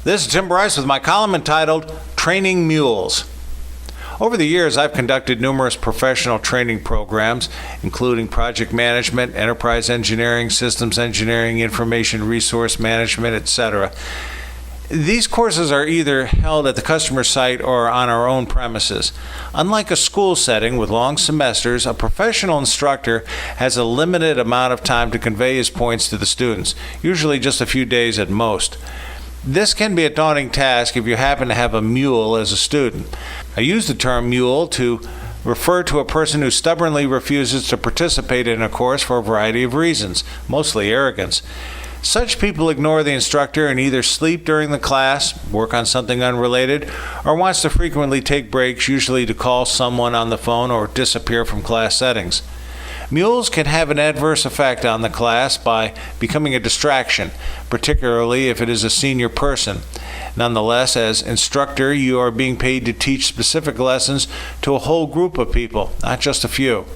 This is Tim Bryce with my column entitled Training Mules. Over the years, I've conducted numerous professional training programs, including project management, enterprise engineering, systems engineering, information resource management, etc. These courses are either held at the customer site or on our own premises. Unlike a school setting with long semesters, a professional instructor has a limited amount of time to convey his points to the students, usually just a few days at most. This can be a daunting task if you happen to have a mule as a student. I use the term mule to refer to a person who stubbornly refuses to participate in a course for a variety of reasons, mostly arrogance. Such people ignore the instructor and either sleep during the class, work on something unrelated, or wants to frequently take breaks, usually to call someone on the phone or disappear from class settings. Mules can have an adverse effect on the class by becoming a distraction, particularly if it is a senior person. Nonetheless, as instructor, you are being paid to teach specific lessons to a whole group of people, not just a few.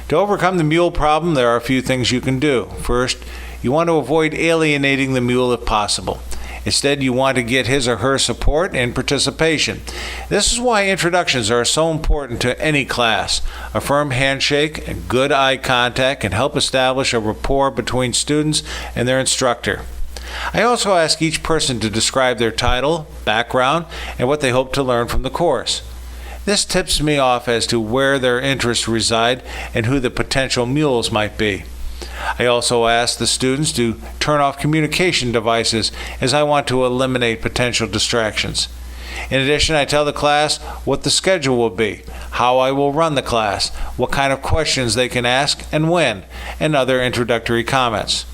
To overcome the mule problem, there are a few things you can do. First, you want to avoid alienating the mule if possible. Instead, you want to get his or her support and participation. This is why introductions are so important to any class. A firm handshake and good eye contact can help establish a rapport between students and their instructor. I also ask each person to describe their title, background, and what they hope to learn from the course. This tips me off as to where their interests reside and who the potential mules might be. I also ask the students to turn off communication devices as I want to eliminate potential distractions. In addition, I tell the class what the schedule will be, how I will run the class, what kind of questions they can ask and when, and other introductory comments.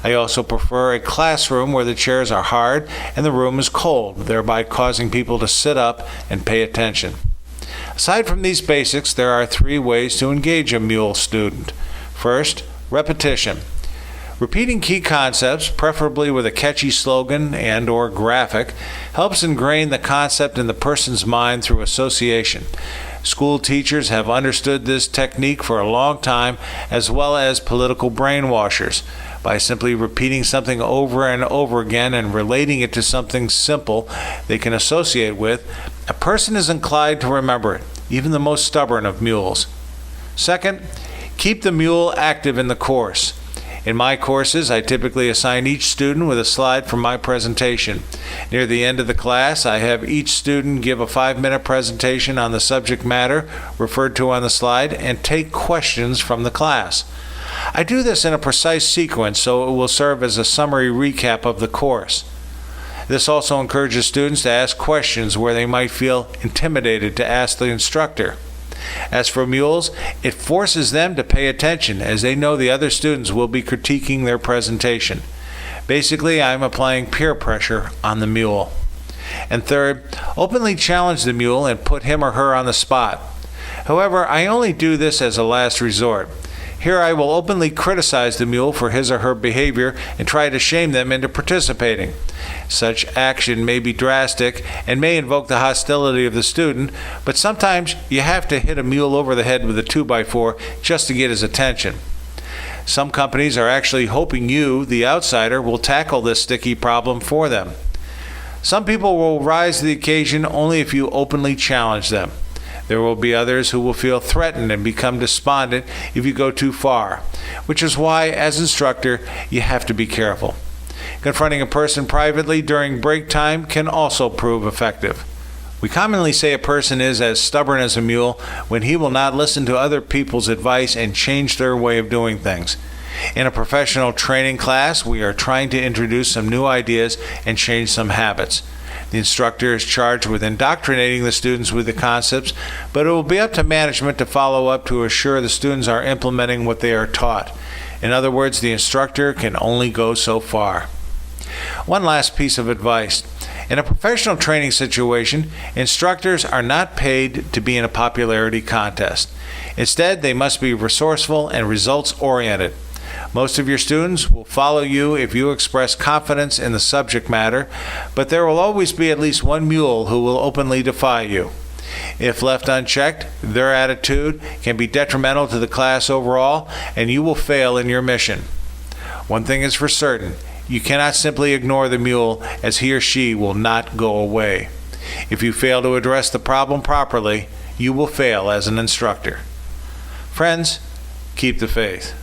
I also prefer a classroom where the chairs are hard and the room is cold, thereby causing people to sit up and pay attention. Aside from these basics, there are 3 ways to engage a mule student. First, repetition. Repeating key concepts, preferably with a catchy slogan and/or graphic, helps ingrain the concept in the person's mind through association. School teachers have understood this technique for a long time, as well as political brainwashers. By simply repeating something over and over again and relating it to something simple they can associate with, a person is inclined to remember it, even the most stubborn of mules. Second, keep the mule active in the course. In my courses, I typically assign each student with a slide from my presentation. Near the end of the class, I have each student give a 5-minute presentation on the subject matter referred to on the slide and take questions from the class. I do this in a precise sequence so it will serve as a summary recap of the course. This also encourages students to ask questions where they might feel intimidated to ask the instructor. As for mules, it forces them to pay attention as they know the other students will be critiquing their presentation. Basically, I'm applying peer pressure on the mule. And third, openly challenge the mule and put him or her on the spot. However, I only do this as a last resort. Here I will openly criticize the mule for his or her behavior and try to shame them into participating. Such action may be drastic and may invoke the hostility of the student, but sometimes you have to hit a mule over the head with a 2x4 just to get his attention. Some companies are actually hoping you, the outsider, will tackle this sticky problem for them. Some people will rise to the occasion only if you openly challenge them. There will be others who will feel threatened and become despondent if you go too far, which is why, as instructor, you have to be careful. Confronting a person privately during break time can also prove effective. We commonly say a person is as stubborn as a mule when he will not listen to other people's advice and change their way of doing things. In a professional training class, we are trying to introduce some new ideas and change some habits. The instructor is charged with indoctrinating the students with the concepts, but it will be up to management to follow up to assure the students are implementing what they are taught. In other words, the instructor can only go so far. One last piece of advice. In a professional training situation, instructors are not paid to be in a popularity contest. Instead, they must be resourceful and results-oriented. Most of your students will follow you if you express confidence in the subject matter, but there will always be at least one mule who will openly defy you. If left unchecked, their attitude can be detrimental to the class overall, and you will fail in your mission. One thing is for certain, You cannot simply ignore the mule, as he or she will not go away. If you fail to address the problem properly, you will fail as an instructor. Friends, keep the faith.